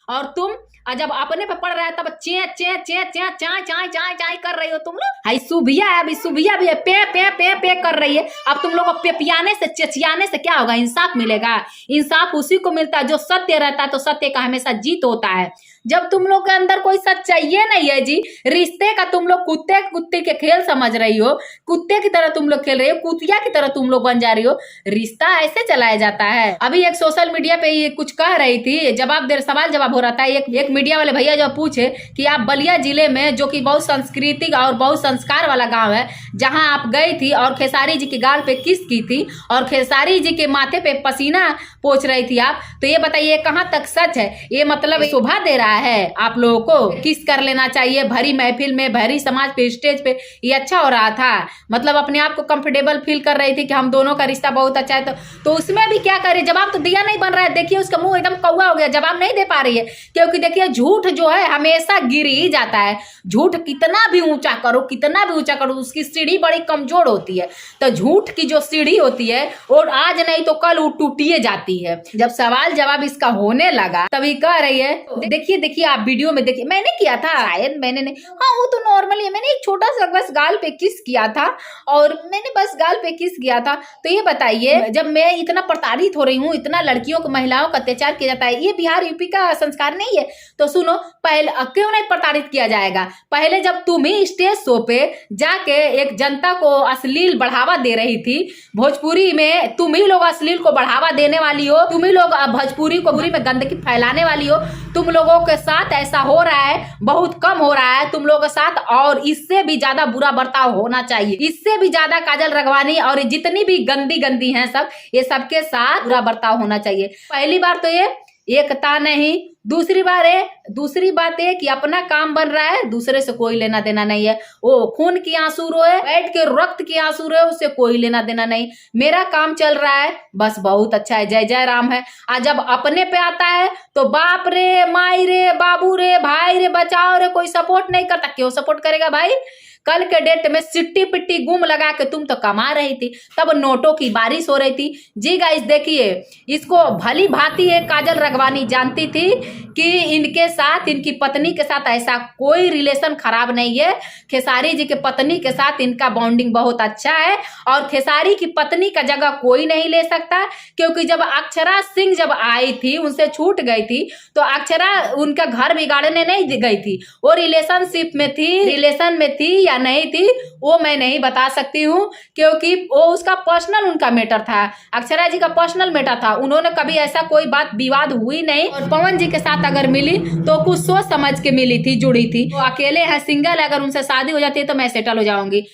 और तुम जब अपने पे पड़ रहा है तब चे चे चे चे चाय चाय चाय चाय कर रही हो तुम लोग। हाई सुभिया है, अभी सुभिया भी है, पे पे पे पे कर रही है। अब तुम लोग को पेपियाने से चचियाने से क्या होगा? इंसाफ मिलेगा? इंसाफ उसी को मिलता है जो सत्य रहता है, तो सत्य का हमेशा जीत होता है। जब तुम लोग के अंदर कोई सच्चाई नहीं है जी, रिश्ते का तुम लोग कुत्ते कुत्ते के खेल समझ रही हो, कुत्ते की तरह तुम लोग खेल रही हो, कुतिया की तरह तुम लोग बन जा रही हो। रिश्ता ऐसे चलाया जाता है। अभी एक सोशल मीडिया पे ये कुछ कह रही थी, सवाल जवाब हो रहा था। एक मीडिया वाले भैया जो पूछे कि आप बलिया जिले में, जो कि बहुत सांस्कृतिक और बहुत संस्कार वाला गांव है, जहां आप गई थी और खेसारी जी के गाल पे किस की थी और खेसारी जी के माथे पे पसीना पोंछ रही थी आप, तो ये बताइए कहाँ तक सच है? ये मतलब शोभा दे रहा है आप लोगों को? किस कर लेना चाहिए भरी महफिल में, भरी समाज पे, स्टेज पे, ये अच्छा हो रहा था। मतलब अपने आप को कंफर्टेबल फील कर रही थी कि हम दोनों का रिश्ता बहुत अच्छा है। तो उसमें भी क्या करे? जवाब तो दिया नहीं बन रहा है। देखिए उसका मुंह एकदम कौवा हो गया, जवाब नहीं दे पा रही है, क्योंकि देखिए झूठ जो है हमेशा गिर ही जाता है। झूठ कितना भी ऊंचा करो, कितना भी ऊंचा करो, उसकी सीढ़ी बड़ी कमजोर होती है। तो झूठ की जो सीढ़ी होती है और आज नहीं तो कल वो टूटिए जाती है। जब सवाल जवाब इसका होने लगा तभी कह रही है, देखिए देखिए आप वीडियो में देखिए, मैंने किया था, शायद मैंने नहीं, हाँ वो तो नॉर्मली मैंने एक छोटा सा बस गाल पे किस किया था और मैंने बस गाल पे किस किया था। तो ये बताइए, जब मैं इतना प्रताड़ित हो रही हूँ, इतना लड़कियों को, महिलाओं का अत्याचार किया जाता है, ये बिहार यूपी का संस्कार नहीं है? तो सुनो, पहले क्यों नहीं प्रताड़ित किया जाएगा? पहले जब तुम ही स्टेज शो पे जाके एक जनता को अश्लील बढ़ावा दे रही थी, भोजपुरी में तुम ही लोग अश्लील को बढ़ावा देने वाली हो, तुम ही लोग भोजपुरी को पूरी में गंदगी फैलाने वाली हो। तुम लोगों के साथ ऐसा हो रहा है, बहुत कम हो रहा है तुम लोगों के साथ, और इससे भी ज्यादा बुरा बर्ताव होना चाहिए। इससे भी ज्यादा काजल रगवानी और जितनी भी गंदी गंदी हैं सब, ये सबके साथ बुरा बर्ताव होना चाहिए। पहली बार तो ये एकता नहीं, दूसरी बात है कि अपना काम बन रहा है, दूसरे से कोई लेना देना नहीं है। वो खून की आंसू रोए, बैठ के रक्त की आंसू रोए, उससे कोई लेना देना नहीं। मेरा काम चल रहा है, बस बहुत अच्छा है, जय जय राम है। आज जब अपने पे आता है तो बाप रे, माई रे, बाबू रे, भाई रे, बचाओ रे, कोई सपोर्ट नहीं करता। क्यों सपोर्ट करेगा भाई? कल के डेट में सिट्टी पिट्टी गुम लगा के तुम तो कमा रही थी, तब नोटों की बारिश हो रही थी। जी गाइस देखिए, इसको भली भांति एक काजल रगवानी जानती थी कि इनके साथ, इनकी पत्नी के साथ ऐसा कोई रिलेशन खराब नहीं है। खेसारी जी के पत्नी के साथ इनका बॉन्डिंग बहुत अच्छा है और खेसारी की पत्नी का जगह कोई नहीं ले सकता, क्योंकि जब अक्षरा सिंह जब आई थी, उनसे छूट गई थी, तो अक्षरा उनका घर बिगाड़ने नहीं गई थी। वो रिलेशनशिप में थी, रिलेशन में थी या नहीं थी वो मैं नहीं बता सकती हूँ, क्योंकि वो उसका पर्सनल, उनका मैटर था, अक्षरा जी का पर्सनल मैटर था। उन्होंने कभी ऐसा कोई बात विवाद हुई नहीं। और पवन जी के साथ अगर मिली तो कुछ सोच समझ के मिली थी, जुड़ी थी। वो अकेले हैं, सिंगल, अगर उनसे शादी हो जाती है तो मैं सेटल हो जाऊंगी।